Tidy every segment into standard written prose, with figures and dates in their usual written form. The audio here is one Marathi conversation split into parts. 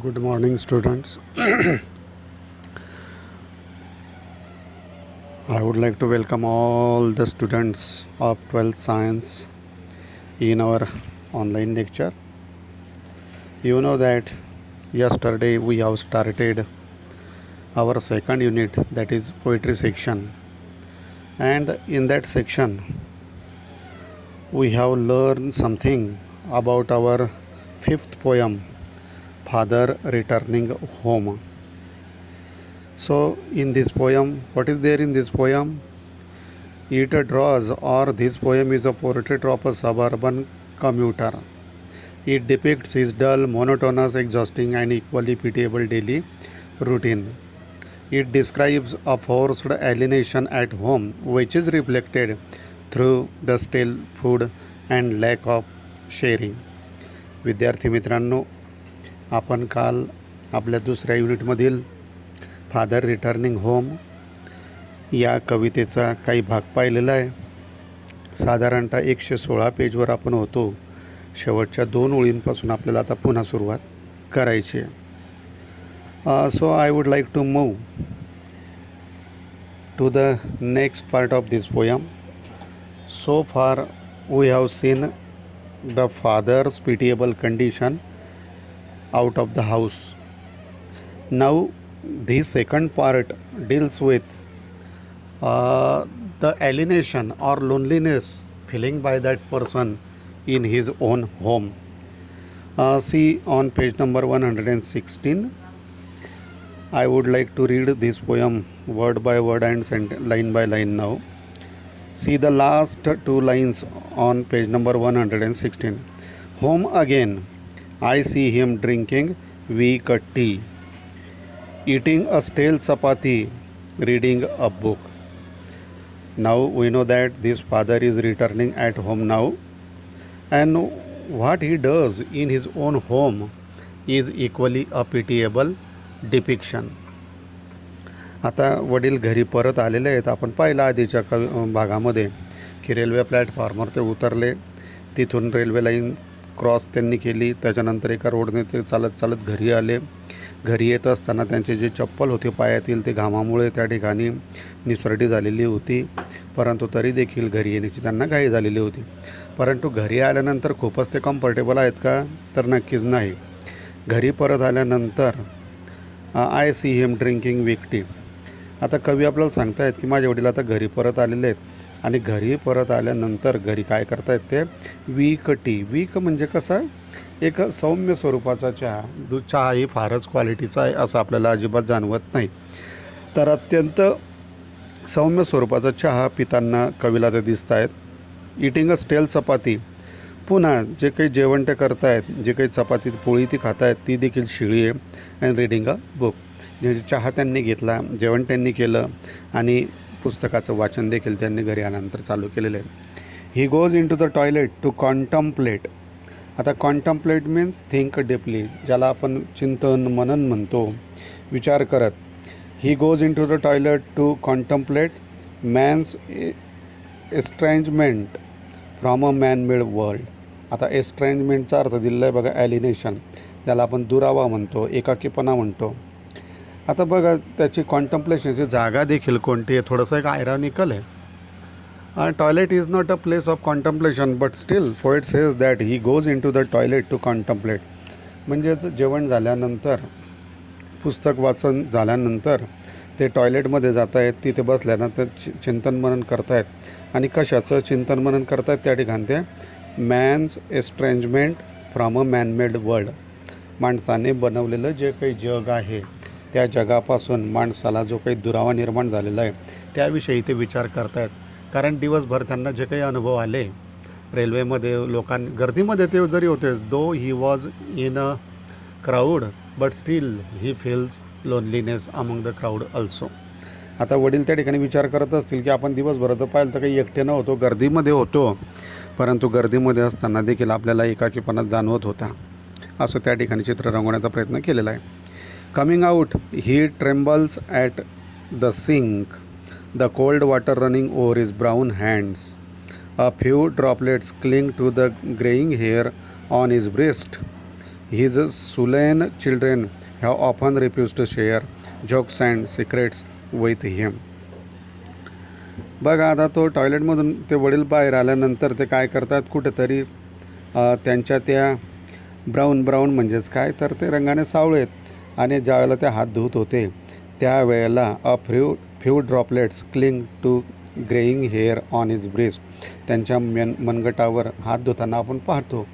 Good morning, students. I would like to welcome all the students of 12th Science in our online lecture. You know that yesterday we have started our second unit, that is poetry section, and in that section we have learned something about our fifth poem, Father Returning Home. So, in this poem, what is there in this poem? It draws, or this poem is a portrait of a suburban commuter. It depicts his dull, monotonous, exhausting, and equally pitiable daily routine. It describes a forced alienation at home, which is reflected through the stale food and lack of sharing. विद्यार्थी मित्रांनो, आपण काल आपल्या दुसऱ्या युनिटमधील फादर रिटर्निंग होम या कवितेचा काही भाग पाहिलेला आहे. साधारणतः 116 पेजवर आपण होतो. शेवटच्या 2 ओळींपासून आपल्याला आता पुन्हा सुरुवात करायची आहे. So I would like to move to the next part of this poem. So far we have seen the father's pitiable condition out of the house. Now the second part deals with the alienation or loneliness feeling by that person in his own home. See on page number 116. I would like to read this poem word by word and line by line now. See the last 2 lines on page number 116. Home again. I see him drinking weak tea, eating a stale chapati, reading a book. Now we know that this father is returning at home now, and what he does in his own home is equally a pitiable depiction. आता वडील घरी परत आलेले आहेत. आपण पाहिलं आधीच्या भागामध्ये की रेल्वे प्लॅटफॉर्मवर ते उतरले, तिथून रेल्वे लाईन क्रॉस त्यांनी केली, त्याच्यानंतर एका रोडने ते चालत चालत घरी आले. घरी येत असताना त्यांची जी चप्पल होती पायातील ते घामामुळे त्या ठिकाणी निसरडी झालेली होती, परंतु तरी देखील घरी येण्याची त्यांना घाई झालेली होती. परंतु घरी आल्यानंतर खूपच ते कम्फर्टेबल आहेत का? तर नक्कीच नाही. घरी परत आल्यानंतर I see him drinking weak tea. आता कवी आपल्याला सांगतायत की माझे वडील आता घरी परत आलेले आहेत आणि घरी परत आल्यानंतर घरी काय करतायत ते वीक टी. वीक म्हणजे कसा? एक सौम्य स्वरूपाचा चहा. चहा ही फारच क्वालिटीचा आहे असं आपल्याला अजिबात जाणवत नाही. तर अत्यंत सौम्य स्वरूपाचा चहा पिताना कवीला ते दिसत आहेत. इटिंग अ स्टेल चपाती. पुन्हा जे काही जेवण ते करतायत, जे काही चपाती पोळी ती खातायत ती देखील शिळी आहे. And reading a book. जे चहा त्यांनी घेतला, जेवण त्यांनी केलं आणि पुस्तकाचं वाचन देखील त्यांनी घरी आल्यानंतर चालू केलेलं आहे. He goes into the toilet to contemplate. आता कॉन्टम्प्लेट मीन्स थिंक डीपली, ज्याला आपण चिंतन मनन म्हणतो, विचार करत. He goes into the toilet to contemplate man's estrangement from a man made world. आता एस्ट्रेंजमेंटचा अर्थ दिलेला आहे बघा, ॲलिनेशन, ज्याला आपण दुरावा म्हणतो, एकाकीपणा म्हणतो. आता बघा त्याची कॉन्टम्प्लेशनची जागा देखील कोणती आहे, थोडंसं एक आयरॉनिकल आहे. Toilet is not a place of contemplation but still poet says that he goes into the toilet to contemplate. म्हणजेच जेवण झाल्यानंतर, पुस्तक वाचन झाल्यानंतर ते टॉयलेटमध्ये जात आहेत, तिथे बसल्यानंतर चिंतन मनन करतायत. आणि कशाचं चिंतन मनन करतायत त्या ठिकाणी? ते man's estrangement from a manmade world. माणसाने बनवलेलं जे काही जग आहे त्या जगापासून माणसाला जो काही दुरावा निर्माण झालेला आहे त्याविषयी ते विचार करतायत. कारण दिवसभर त्यांना जे काही अनुभव आले रेल्वेमध्ये, गर्दीमध्ये ते जरी होते, though he was in a crowd but still he feels loneliness among the crowd also. आता वडील त्या ठिकाणी विचार करत असतील की आपण दिवसभराचं पाहिलं तर काही एकटे नव्हतो, गर्दीमध्ये होतो, परंतु गर्दीमध्ये असताना देखील आपल्याला एकाकीपणा जाणवत होता, असं त्या ठिकाणी चित्र रंगवण्याचा प्रयत्न केलेला आहे. Coming out he trembles at the sink, the cold water running over his brown hands, a few droplets cling to the greying hair on his breast. His Sulan children have often refused to share jokes and secrets with him. बघा आता तो टॉयलेटमधून ते वडील बाहेर आल्यानंतर ते काय करतात, कुठेतरी त्यांच्या त्या ब्राऊन म्हणजेच काय तर ते रंगाने सावळे आहेत आणि ज्यावेळेला ते हात धुत होते त्यावेळेला few droplets cling to greying hair on his breast. त्यांच्या मनगटावर हात धुताना आपण पाहतो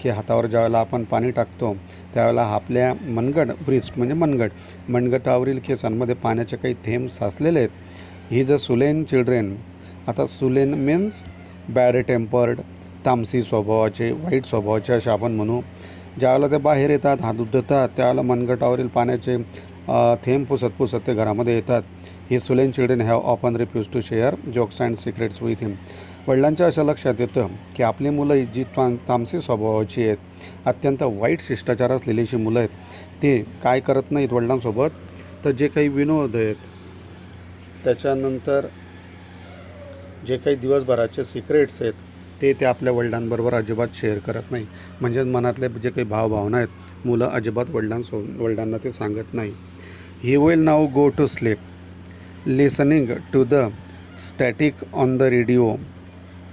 की हातावर ज्यावेळेला आपण पाणी टाकतो त्यावेळेला आपल्या ब्रिस्ट म्हणजे मनगटावरील केसांमध्ये पाण्याचे काही थेंब साचलेले आहेत. ही ज सुलेन चिल्ड्रेन. आता सुलेन मीन्स बॅड टेम्पर्ड, तामसी स्वभावाचे, वाईट स्वभावाचे असे आपण म्हणू. ज्यावेळेला ते बाहेर येतात, हात धुतात त्यावेळेला मनगटावरील पाण्याचे थेंब पुसत ते घरामध्ये येतात. He sullen children have often refuse to share jokes and secrets with him. वडिलांच्या अशा लक्षात येतं की आपली मुलं जी तामसी स्वभावाची आहेत, अत्यंत वाईट शिष्टाचार असलेली अशी मुलं आहेत, ते काय करत नाहीत वडिलांसोबत, तर जे काही विनोद आहेत, त्याच्यानंतर जे काही दिवसभराचे सिक्रेट्स आहेत ते आपल्या वडिलांबरोबर अजिबात शेअर करत नाही. म्हणजे मनातले जे काही भावभावना आहेत मुलं अजिबात वडिलांना ते सांगत नाही. He will now go to sleep listening to the static on the radio.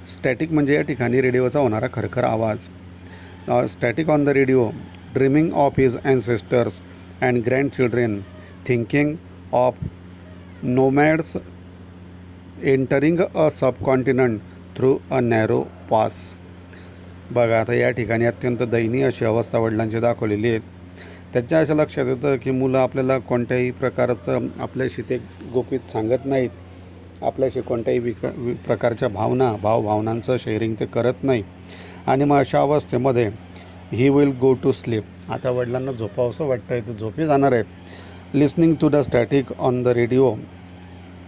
Static म्हणजे या ठिकाणी रेडिओचा होणारा खरखर आवाज. Static on the radio, dreaming of his ancestors and grandchildren, thinking of nomads entering a subcontinent through a narrow pass. बघा आता या ठिकाणी अत्यंत दयनीय अशी अवस्था वडिलांची दाखवलेली आहे. त्याच्या अशा लक्षात येतं की मुलं आपल्याला कोणत्याही प्रकारचं आपल्याशी ते गोपीत सांगत नाहीत, आपल्याशी कोणत्याही प्रकारच्या भावभावनांचं शेअरिंग ते करत नाही. आणि मग अशा अवस्थेमध्ये he will go to sleep. आता वडिलांना झोपावंसं वाटतं आहे, तर झोपी जाणार आहेत. Listening to the static on the radio,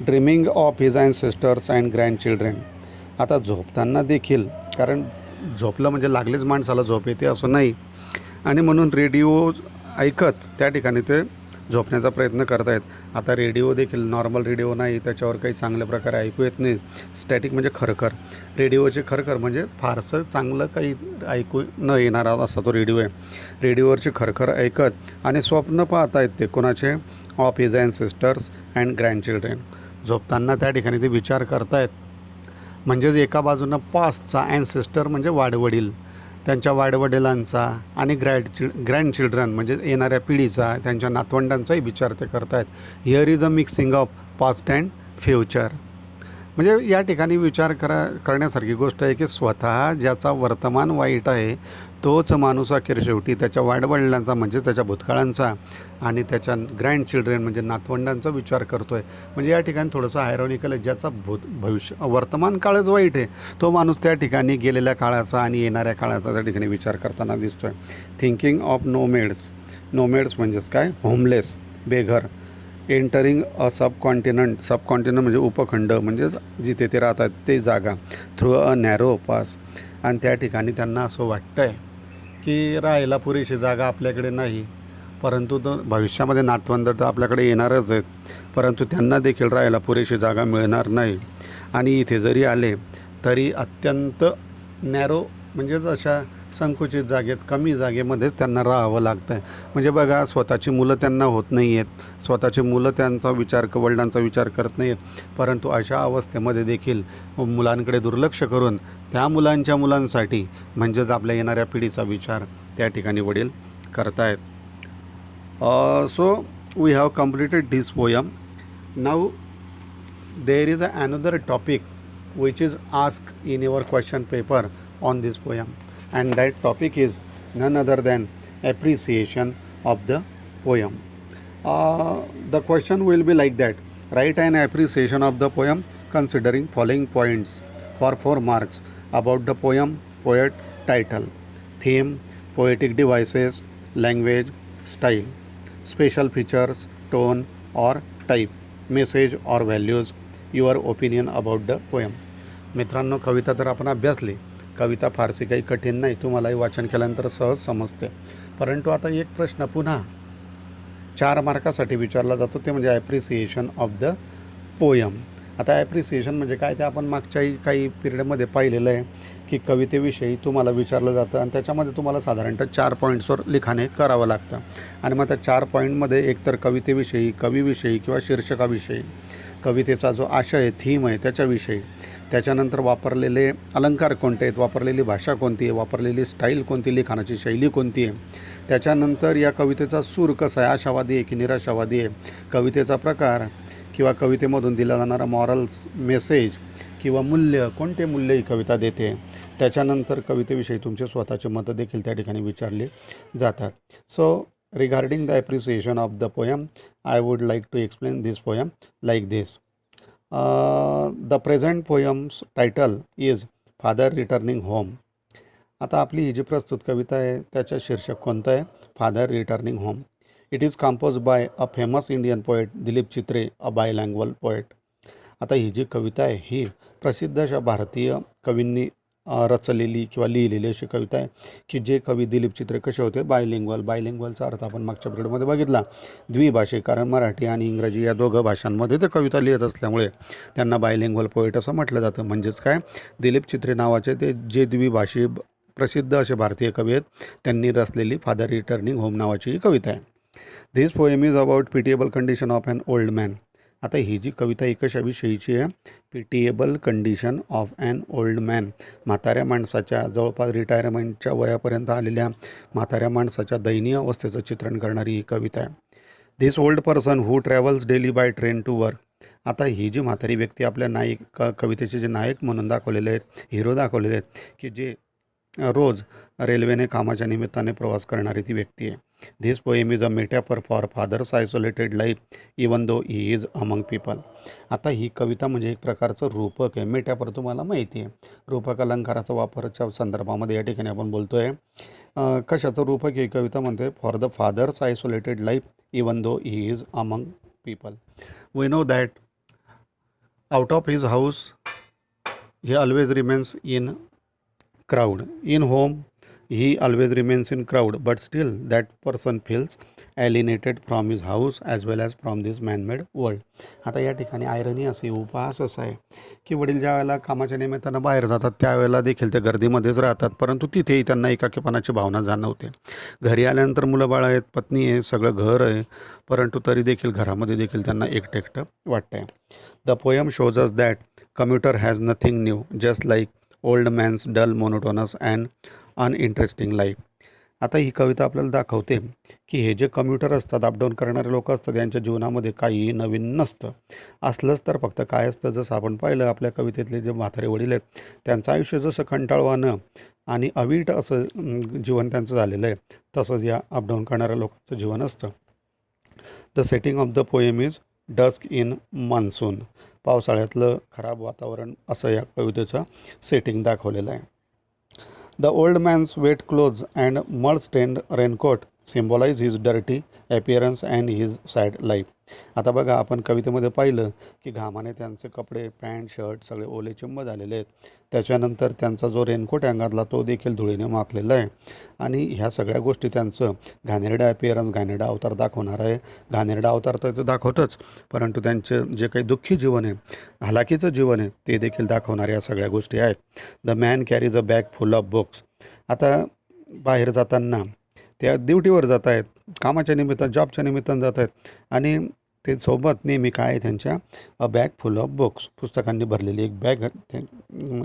dreaming of his ancestors and grandchildren. आता झोपताना देखील, कारण झोपलं म्हणजे लागलीच माणसाला झोप येते असं नाही, आणि म्हणून रेडिओ ऐकत त्या ठिकाणी ते झोपण्याचा प्रयत्न करत आहेत. आता रेडिओ देखील नॉर्मल रेडिओ नाही, त्याच्यावर काही चांगल्या प्रकारे ऐकू येत नाही. स्टॅटिक म्हणजे खरखर, रेडिओचे खरखर म्हणजे फारसं चांगलं काही ऐकू न येणारा असा तो रेडिओ आहे. रेडिओवरचे खरखर ऐकत आणि स्वप्न पाहत आहेत ते कोणाचे, ऑफ हिज ॲन्सेस्टर्स अँड ग्रँडचिल्ड्रेन. झोपताना त्या ठिकाणी ते विचार करतायत. म्हणजेच एका बाजूनं पास्टचा, ॲन्सेस्टर म्हणजे वाडवडील, त्यांच्या वाडवडिलांचा, आणि ग्रँडचिल्ड्रन म्हणजे येणाऱ्या पिढीचा, त्यांच्या नातवंडांचाही विचार ते करतायत. Here is a mixing of past and future. म्हणजे या ठिकाणी विचार करण्यासारखी गोष्ट आहे की स्वतः ज्याचा वर्तमान वाईट आहे तोच माणूस अखेर शेवटी त्याच्या वाडवडिलांचा म्हणजे त्याच्या भूतकाळांचा आणि त्याच्या ग्रँडचिल्ड्रेन म्हणजे नातवंडांचा विचार करतो आहे. म्हणजे या ठिकाणी थोडंसं आयरॉनिकल आहे, ज्याचा वर्तमान काळच वाईट आहे तो माणूस त्या ठिकाणी गेलेल्या काळाचा आणि येणाऱ्या काळाचा त्या ठिकाणी विचार करताना दिसतो आहे. थिंकिंग ऑफ नोमेड्स म्हणजेच काय, होमलेस, बेघर. एंटरिंग अ सबकॉन्टिनंट म्हणजे उपखंड, म्हणजेच जिथे ते राहतात ते जागा. Through a narrow pass. आणि त्या ठिकाणी त्यांना असं वाटतं आहे की राहायला पुरेशी जागा आपल्याकडे नाही, परंतु तो भविष्यामध्ये नातवंड तर आपल्याकडे येणारच आहेत, परंतु त्यांना देखील राहायला पुरेशी जागा मिळणार नाही. आणि इथे जरी आले तरी अत्यंत नॅरो म्हणजेच अशा संकुचित जागेत, कमी जागेमध्येच त्यांना राहावं लागतं आहे. म्हणजे बघा, स्वतःची मुलं त्यांना होत नाही आहेत, स्वतःची मुलं त्यांचा वडिलांचा विचार करत नाही आहेत, परंतु अशा अवस्थेमध्ये देखील मुलांकडे दुर्लक्ष करून त्या मुलांसाठी म्हणजेच आपल्या येणाऱ्या पिढीचा विचार त्या ठिकाणी वडील करतायत. So we have completed this poem. Now there is another topic which is asked in your question paper on this poem, and that topic is none other than appreciation of the poem. The question will be like that: write an appreciation of the poem considering following points for 4 marks about the poem: poet, title, theme, poetic devices, language, style, special features, tone or type, message or values, your opinion about the poem. मित्रांनो, कविता तर आपण अभ्यासली. कविता फारशी काही कठीण नाही, तुम्हालाही वाचन केल्यानंतर सहज समजते. परंतु आता एक प्रश्न पुन्हा 4 मार्कासाठी विचारला जातो, ते म्हणजे ॲप्रिसिएशन ऑफ द पोयम. आता ॲप्रिसिएशन म्हणजे काय ते आपण मागच्याही काही पिरियडमध्ये पाहिलेलं आहे की कवितेविषयी तुम्हाला विचारलं जातं आणि त्याच्यामध्ये तुम्हाला साधारणतः 4 पॉईंट्सवर लिखाणे करावं लागतं आणि मग त्या 4 पॉईंटमध्ये एकतर कवितेविषयी, कवीविषयी किंवा शीर्षकाविषयी, कवितेचा जो आशय आहे, थीम आहे त्याच्याविषयी, त्याच्यानंतर वापरलेले अलंकार कोणते आहेत, वापरलेली भाषा कोणती आहे, वापरलेली स्टाईल कोणती, लिखाणाची शैली कोणती आहे, त्याच्यानंतर या कवितेचा सूर कसा आहे, आशावादी आहे की निराशावादी आहे, कवितेचा प्रकार किंवा कवितेमधून दिला जाणारा मॉरल्स मेसेज किंवा मूल्य, कोणते मूल्य ही कविता देते, त्याच्यानंतर कवितेविषयी तुमचे स्वतःचे मतं देखील त्या ठिकाणी विचारले जातात. So regarding the appreciation of the poem, I would like to explain this poem like this. The present poem's title is father returning home. आता आपली ही जी प्रस्तुत कविता आहे त्याचं शीर्षक कोणतं आहे, father returning home. It is compose by a famous Indian poet Dilip Chitre, a bilingual poet. आता ही जी कविता आहे ही प्रसिद्ध अशा भारतीय कवींनी रचलेली किंवा लिहिलेली अशी कविता आहे की जे कवी दिलीप चित्रे कसे होते, बायलिंग्वलचा अर्थ आपण मागच्या पिरियडमध्ये बघितला, द्विभाषिक, कारण मराठी आणि इंग्रजी या दोघं भाषांमध्ये ते कविता लिहित असल्यामुळे त्यांना बायलिंग्वल पोएट असं म्हटलं जातं. म्हणजेच काय, दिलीप चित्रे नावाचे ते जे द्विभाषी प्रसिद्ध असे भारतीय कवी आहेत त्यांनी रचलेली फादर रिटर्निंग होम नावाची ही कविता आहे. This poem is about pitiable condition of an old man. आता ही जी कविता ही कशाविषयीची आहे, pitiable condition of an old man, म्हाताऱ्या माणसाच्या, जवळपास रिटायरमेंटच्या वयापर्यंत आलेल्या म्हाताऱ्या माणसाच्या दयनीय अवस्थेचं चित्रण करणारी ही कविता आहे. This old person who travels daily by train to work. आता ही जी म्हातारी व्यक्ती आपल्या कवितेचे जे नायक म्हणून दाखवलेले आहेत, हिरो दाखवलेले आहेत, की जे रोज रेल्वेने कामाच्या निमित्ताने प्रवास करणारी ती व्यक्ती आहे. This poem is a metaphor for father's isolated life even though he is among people. आता ही कविता म्हणजे एक प्रकारचं रूपक आहे. मेटाफर तुम्हाला माहिती आहे, रूपक अलंकाराचा वापराच्या संदर्भामध्ये या ठिकाणी आपण बोलतो आहे. कशाचं रूपक ही कविता म्हणते, for the father's isolated life even though he is among people. We know that out of his house he always remains in crowd. In home, he always remains in crowd, but still that person feels alienated from his house as well as from this man-made world. आता या ठिकाणी आयरनी असे, उपहास असा आहे की वडील ज्या वेळेला कामाच्या निमित्तानं बाहेर जातात त्यावेळेला देखील ते गर्दीमध्येच राहतात, परंतु तिथेही त्यांना एकाकीपणाची भावना जाणवते. घरी आल्यानंतर मुलं बाळ आहेत, पत्नी आहे, सगळं घर आहे, परंतु तरी देखील घरामध्ये देखील त्यांना एकटं एकटं वाटतंय. The poem shows us that commuter has nothing new, just like old man's dull monotonous and uninteresting life. आता ही कविता आपल्याला दाखवते की हे जे कम्युटर असतात, अपडाऊन करणारे लोक असतात, यांच्या जीवनामध्ये काहीही नवीन नसतं. असलंच तर फक्त काय असतं, जसं आपण पाहिलं आपल्या कवितेतले जे म्हातारे वडील आहेत त्यांचं आयुष्य जसं कंटाळवाणं आणि अवीट असं जीवन त्यांचं झालेलं आहे, तसंच या अपडाऊन करणाऱ्या लोकांचं जीवन असतं. The setting of the poem is dusk in monsoon. पावसाळ्यातलं खराब वातावरण असं या कवितेचं सेटिंग दाखवलेलं आहे. The old man's wet clothes and mud stained raincoat symbolize his dirty appearance and his sad life. आता बघा, आपण कवितेमध्ये पाहिलं की घामाने त्यांचे कपडे, पॅन्ट, शर्ट सगळे ओलेचिंब झालेले आहेत. त्याच्यानंतर त्यांचा जो रेनकोट अंगातला तो देखील धुळीने माखलेला आहे आणि ह्या सगळ्या गोष्टी त्यांचं घाणेरडा ॲपिअरन्स, घाणेरडा अवतार दाखवणार आहे. घाणेरडा अवतार तर ते दाखवतच, परंतु त्यांचे जे काही दुःखी जीवन आहे, हलाखीचं जीवन आहे, ते देखील दाखवणाऱ्या या सगळ्या गोष्टी आहेत. The man carries a bag full of books. आता बाहेर जाताना त्या ड्युटीवर जात आहेत, कामाच्या निमित्तानं, जॉबच्या निमित्तानं जात आहेत आणि ते सोबत नेहमी काय आहे त्यांच्या, a bag full of books, पुस्तकांनी भरलेली एक बॅग,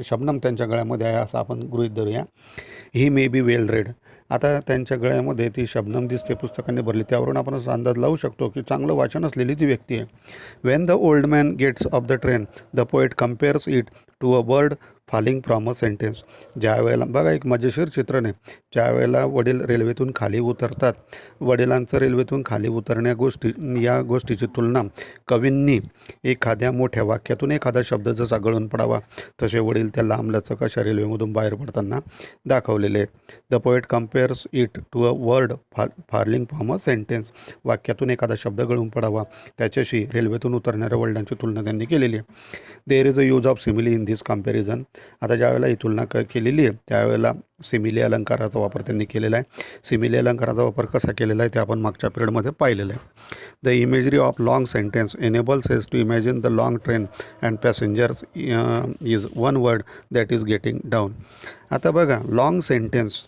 शबनम त्यांच्या गळ्यामध्ये आहे असं आपण गृहीत धरूया. ही मे बी वेल रेड. आता त्यांच्या गळ्यामध्ये ती शबनम दिसते, पुस्तकांनी भरली, त्यावरून आपण असा अंदाज लावू शकतो की चांगलं वाचन असलेली ती व्यक्ती आहे. When the old man gets off the train the poet compares it to a bird falling from a sentence. ज्या वेळेला बघा, एक मजेशीर चित्रण आहे, ज्या वेळेला वडील रेल्वेतून खाली उतरतात, वडिलांचं रेल्वेतून खाली उतरण्या या गोष्टीची तुलना कवींनी एखाद्या मोठ्या वाक्यातून एखादा शब्द जसा गळून पडावा तसे वडील त्या लांबलचक अशा रेल्वेमधून बाहेर पडताना दाखवलेले आहेत. The poet compares it to a word falling from a sentence. वाक्यातून एखादा शब्द गळून पडावा त्याच्याशी रेल्वेतून उतरणाऱ्या वडिलांची तुलना त्यांनी केलेली आहे. देर is a use of simile in this comparison. आता ज्यावेळेला ही तुलना केलेली आहे त्यावेळेला सिमिली अलंकाराचा वापर त्यांनी केलेला आहे. सिमिली अलंकाराचा वापर कसा केलेला आहे ते आपण मागच्या पिरियडमध्ये पाहिलेलं आहे. The imagery of long sentence enables us to imagine the long train and passengers is one word that is getting down. आता बघा लॉंग सेंटेन्स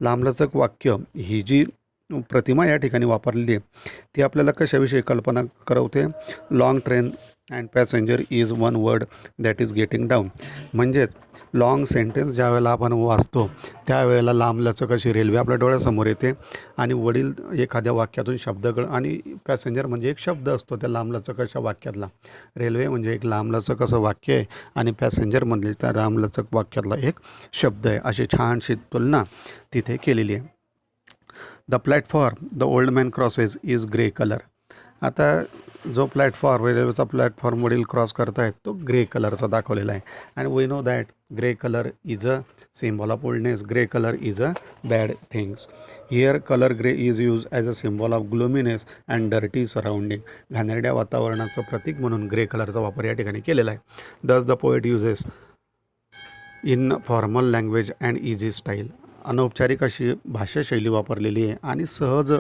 लांबलचक वाक्य ही जी प्रतिमा या ठिकाणी वापरलेली आहे ती आपल्याला कशाविषयी कल्पना करवते. Long train and passenger is one word that is getting down. म्हणजेच लॉंग सेंटेन्स ज्या वेळेला आपण वाचतो त्यावेळेला लांबलचक अशी रेल्वे आपल्या डोळ्यासमोर येते आणि वडील एखाद्या वाक्यातून शब्दगळ आणि पॅसेंजर म्हणजे एक शब्द असतो त्या लांबलचक अशा वाक्यातला. रेल्वे म्हणजे एक लांबलचक असं वाक्य आहे आणि पॅसेंजर म्हणजे त्या लांबलचक वाक्यातला एक शब्द आहे. अशी छानशी तुलना तिथे केलेली आहे. The platform the old man crosses is grey colour. आता जो प्लॅटफॉर्म रेल्वेचा प्लॅटफॉर्म वडील क्रॉस करतायत तो ग्रे कलरचा दाखवलेला आहे. And we know that grey colour is a symbol of oldness. Grey colour is a bad things. Here colour grey is use as a symbol of gloominess and dirty surrounding. घाणेरड्या वातावरणाचं प्रतीक म्हणून ग्रे कलरचा वापर या ठिकाणी केलेला आहे. दस the poet uses in formal language and easy style. अनौपचारिक अशी भाषाशैली वापरलेली आहे आणि सहज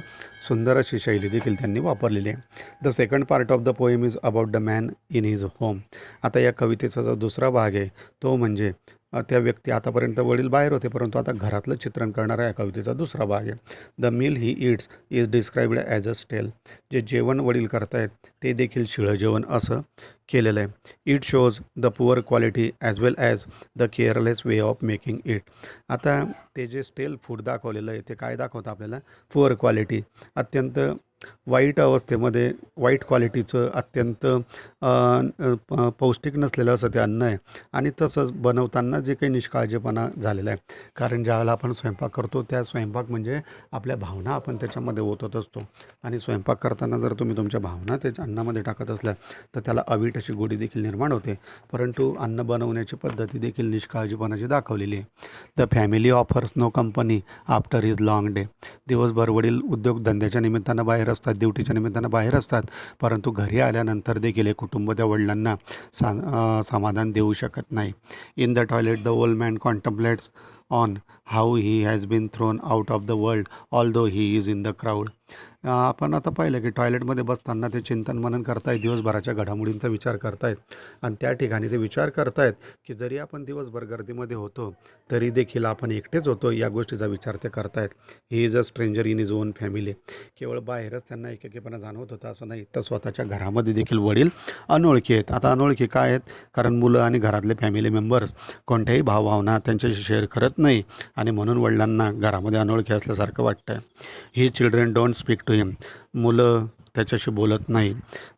सुंदर अशी शैली देखील त्यांनी वापरलेली आहे. The second part of the poem is about the man in his home. आता या कवितेचा जो दुसरा भाग आहे तो म्हणजे त्या व्यक्ती आतापर्यंत वडील बाहेर होते परंतु आता घरातलं चित्रण करणारा या कवितेचा दुसरा भाग आहे. The meal he eats is described as a stale. जे जेवण वडील करतायत ते देखील शिळं जेवण असं केलेलं आहे. It shows the poor quality as well as the careless way of making it. आता ते जे स्टेल फूड दाखवलेलं आहे ते काय दाखवतं आपल्याला. पुअर क्वालिटी अत्यंत वाईट अवस्थेमध्ये वाईट क्वालिटीचं अत्यंत पौष्टिक नसलेलं असं ते अन्न आहे. आणि तसंच बनवताना जे काही निष्काळजीपणा झालेला आहे. कारण ज्यावेळेला आपण स्वयंपाक करतो त्या स्वयंपाक म्हणजे आपल्या भावना आपण त्याच्यामध्ये ओतत असतो आणि स्वयंपाक करताना जर तुम्ही तुमच्या भावना त्याच्या अन्नामध्ये टाकत असल्या तर त्याला अवीट अशी गोडी देखील निर्माण होते. परंतु अन्न बनवण्याची पद्धती देखील निष्काळजीपणाची दाखवलेली आहे. The family offers no company after his long day. दिवसभर वडील उद्योगधंद्याच्या निमित्तानं बाहेर असतात, ड्युटीच्या निमित्तानं बाहेर असतात, परंतु घरी आल्यानंतर देखील हे कुटुंब त्या वडिलांना समाधान देऊ शकत नाही. In the toilet the old man contemplates on how he has been thrown out of the world although he is in the crowd. आपण आता पाहिलं की टॉयलेटमध्ये बसताना ते चिंतन मनन करतायत, दिवसभराच्या घडामोडींचा विचार करतायत आणि त्या ठिकाणी ते विचार करतायत की जरी आपण दिवसभर गर्दीमध्ये होतो तरी देखील आपण एकटेच होतो या गोष्टीचा विचार ते करतायत. He is a stranger in is on family. केवळ बाहेरच त्यांना एकेकीपणा जाणवत होता असं नाही तर स्वतःच्या घरामध्ये देखील वडील अनोळखी आहेत. आता अनोळखी काय आहेत कारण मुलं आणि घरातले फॅमिली मेंबर्स कोणत्याही भावभावना त्यांच्याशी शेअर करत नाही आणि म्हणून वडिलांना घरामध्ये अनोळखी असल्यासारखं वाटतं. He children don't speak to him. मुलं त्याच्याशी बोलत नाही.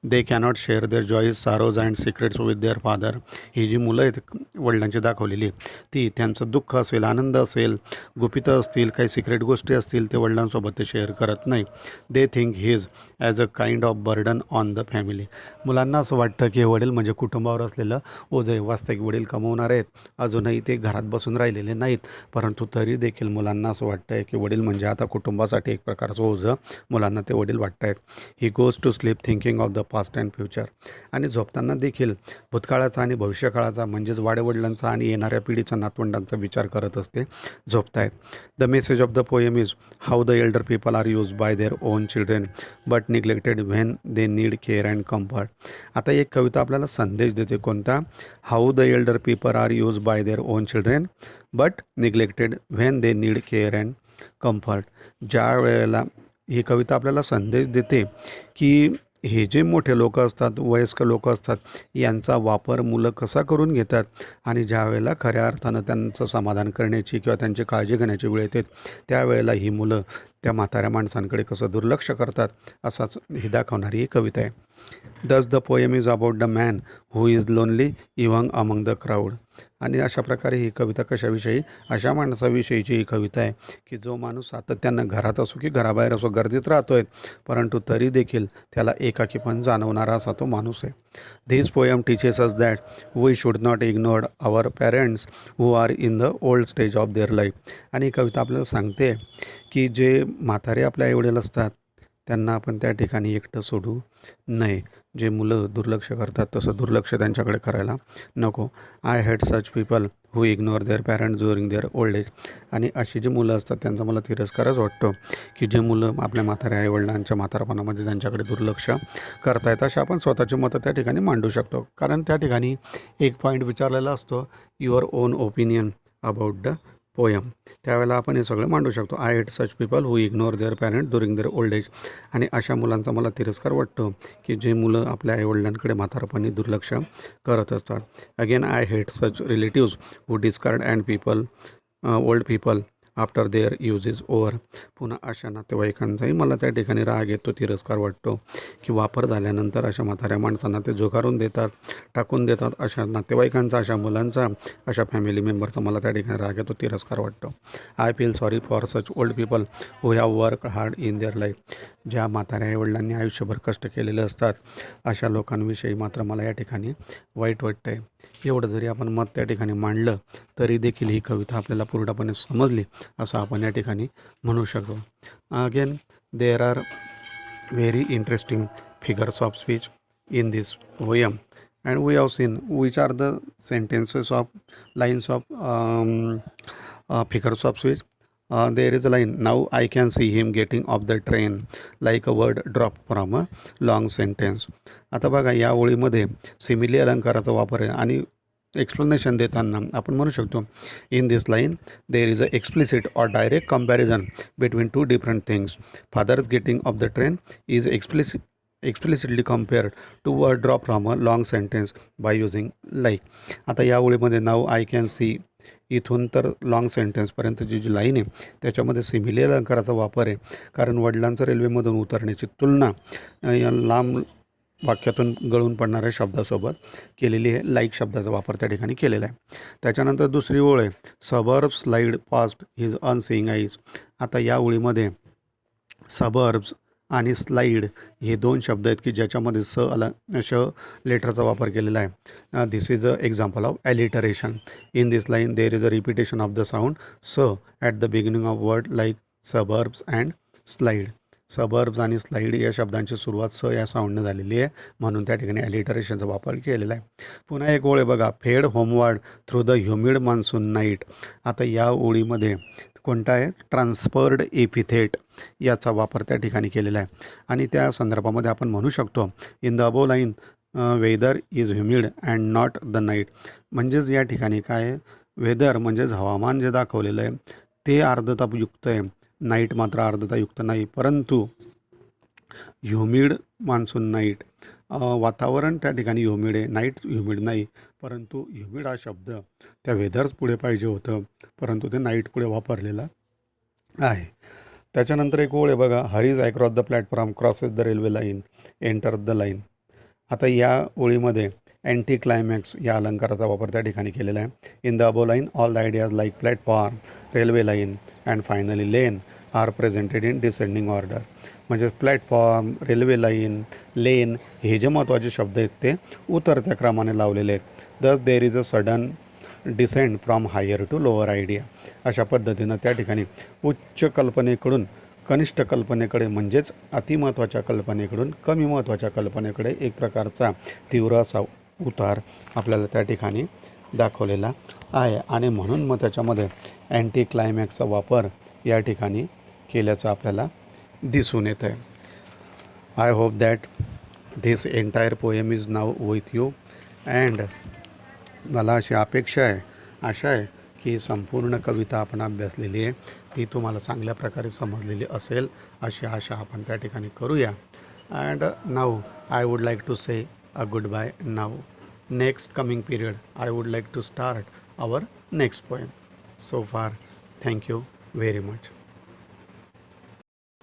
They cannot share their joys sorrows and secrets with their father. ही जी मुलं आहेत वडिलांची दाखवलेली ती त्यांचं दुःख असेल, आनंद असेल, गुपितं असतील, काही सिक्रेट गोष्टी असतील ते वडिलांसोबत ते शेअर करत नाही. They think his as a kind of burden on the family. मुलांना असं वाटतं की वडील म्हणजे कुटुंबावर असलेलं ओझं. वास्तविक वडील कमवणार आहेत, अजूनही ते घरात बसून राहिलेले नाहीत, परंतु तरी देखील मुलांना असं वाटतं आहे की वडील म्हणजे आता कुटुंबासाठी एक प्रकारचं ओझं मुलांना ते वडील वाटत आहेत. He goes to sleep thinking of the past and future. आणि झोपताना देखील भूतकाळाचा आणि भविष्यकाळाचा म्हणजेच वाड्यावडिलांचा आणि येणाऱ्या पिढीच्या नातवंडांचा विचार करत असते झोपतायत. The message of the poem is how the elder people are use by their own children but neglected when they need care and comfort. आता एक कविता आपल्याला संदेश देते कोणता. How the elder people are use by their own children but neglected when they need care and comfort. ज्या वेळेला ही कविता आपल्याला संदेश देते की हे जे मोठे लोक असतात, वयस्क लोक असतात, यांचा वापर मुलं कसा करून घेतात आणि ज्या वेळेला खऱ्या अर्थानं त्यांचं समाधान करण्याची किंवा त्यांची काळजी घेण्याची वेळ येते त्यावेळेला ही मुलं त्या म्हाताऱ्या माणसांकडे कसं दुर्लक्ष करतात असाच ही दाखवणारी ही कविता आहे. दस the poem is about the man who is lonely even among the crowd. आणि अशा प्रकारे ही कविता कशाविषयी, अशा माणसाविषयीची ही कविता आहे की जो माणूस सातत्यानं घरात असो की घराबाहेर असो गर्दीत राहतो आहे परंतु तरी देखील त्याला एकाकीपण जाणवणारा असा तो माणूस आहे. This poem teaches us that we should not ignore our parents who are in the old stage of their life. आणि ही कविता आपल्याला सांगते की जे म्हातारे आपल्या आईवडील असतात त्यांना आपण त्या ठिकाणी एकटं सोडू नये. जे मुलं दुर्लक्ष करतात तसं दुर्लक्ष त्यांच्याकडे करायला नको. I hate such people who ignore their parents during their old age. आणि अशी जी मुलं असतात त्यांचा मला तिरस्कारच वाटतो की जे मुलं आपल्या म्हाताऱ्या आईवडिलांच्या म्हातारपणामध्ये त्यांच्याकडे दुर्लक्ष करतायत. अशा आपण स्वतःची मतं त्या ठिकाणी मांडू शकतो, कारण त्या ठिकाणी एक पॉईंट विचारलेला असतो, your own opinion about the poem. त्यावेळेला आपण हे सगळं मांडू शकतो. I hate such people who ignore their parent during their old age. आणि अशा मुलांचा मला तिरस्कार वाटतो की जे मुलं आपल्या आईवडिलांकडे म्हातारपणी दुर्लक्ष करत असतात. Again I hate such relatives who discard and people old people after their use is over. पुन्हा अशा नातेवाईकांचाही मला त्या ठिकाणी राग येतो, तिरस्कार वाटतो की वापर झाल्यानंतर अशा म्हाताऱ्या माणसांना ते झुगारून देतात, टाकून देतात. अशा नातेवाईकांचा, अशा मुलांचा, अशा फॅमिली मेंबरचा मला त्या ठिकाणी राग येतो, तिरस्कार वाटतो. I feel sorry for such old people who have work hard in their life. ज्या म्हाताऱ्या आईवडिलांनी आयुष्यभर कष्ट केलेले असतात अशा लोकांविषयी मात्र मला या ठिकाणी वाईट वाटतं आहे. एवढं जरी आपण मत त्या ठिकाणी मांडलं तरी देखील ही कविता आपल्याला पूर्णपणे समजली असं आपण या ठिकाणी म्हणू शकतो. Again there are very interesting figures of speech in this poem, and we have seen which are the sentences of lines of figures of speech. There is a line, now I can see him getting off the train, like a word dropped from a long sentence. आता बघा या ओळीमध्ये सिमिली अलंकाराचा वापर आहे आणि एक्सप्लेनेशन देताना आपण म्हणू शकतो, in this line there is a explicit or direct comparison between two different things. Father's getting off the train is explicitly compared to a drop from a long sentence by using like. आता या ओळीमध्ये नाव आय कॅन सी इथून तर लॉंग सेंटेन्सपर्यंतची जी लाईन आहे त्याच्यामध्ये सिमिली अलंकाराचा वापर आहे, कारण वडिलांचं रेल्वेमधून उतरण्याची तुलना या लांब वाक्यातून गळून पडणाऱ्या शब्दासोबत केलेली आहे. लाईक शब्दाचा वापर त्या ठिकाणी केलेला आहे. त्याच्यानंतर दुसरी ओळ आहे, suburbs slide past his unseeing eyes. आता या ओळीमध्ये सबर्ब्स आणि स्लाईड हे दोन शब्द आहेत की ज्याच्यामध्ये श लेटरचा वापर केलेला आहे. This is a example of alliteration. In this line there is a repetition of the sound s at the beginning of word like suburbs and slide. Suburbs आणि स्लाईड या शब्दांची सुरुवात स या साऊंडनं झालेली आहे, म्हणून त्या ठिकाणी ॲलिटरेशनचा वापर केलेला आहे. पुन्हा एक ओळ आहे बघा, फेड homeward through the humid monsoon night. आता या ओळीमध्ये कोणता आहे, ट्रान्सफर्ड एपिथेट याचा वापर त्या ठिकाणी केलेला आहे. आणि त्या संदर्भामध्ये आपण म्हणू शकतो, in the above line weather is humid and not the night. म्हणजेच या ठिकाणी काय, वेदर म्हणजेच हवामान जे दाखवलेलं आहे ते आर्द्रतायुक्त आहे, नाईट मात्र आर्द्रतायुक्त नाही. परंतु ह्युमिड मान्सून नाईट, वातावरण त्या ठिकाणी ह्युमिड आहे, नाईट ह्युमिड नाही. परंतु ह्युमिड हा शब्द त्या वेदर्स पुढे पाहिजे होतं, परंतु ते नाईट पुढे वापरलेला आहे. त्याच्यानंतर एक ओळ आहे बघा, hurries across the platform, crosses the railway line, enter the line. आता या ओळीमध्ये अँटी क्लायमॅक्स या अलंकाराचा वापर त्या ठिकाणी केलेला आहे. In the above line all the ideas like platform, railway line and finally lane are presented in descending order. म्हणजेच प्लॅटफॉर्म, रेल्वे लाईन, लेन हे जे महत्त्वाचे शब्द आहेत ते उतरत्या क्रमाने लावलेले आहेत. Thus there is a sudden descend from higher to lower idea. अशा पद्धतीनं त्या ठिकाणी उच्च कल्पनेकडून कनिष्ठ कल्पनेकडे, म्हणजेच अतिमहत्त्वाच्या कल्पनेकडून कमी महत्त्वाच्या कल्पनेकडे एक प्रकारचा तीव्र असा उतार आपल्याला त्या ठिकाणी दाखवलेला आहे. आणि म्हणून मग त्याच्यामध्ये अँटी क्लायमॅक्सचा वापर या ठिकाणी केल्याचं आपल्याला दिसून येतं आहे. I hope that this entire poem is now with you, and मला अशी अपेक्षा आहे, आशा आहे की संपूर्ण कविता आपण अभ्यासलेली आहे ती तुम्हाला चांगल्या प्रकारे समजलेली असेल अशी आशा आपण त्या ठिकाणी करूया. And now I would like to say a goodbye now. Next coming period I would like to start our next poem. So far thank you very much.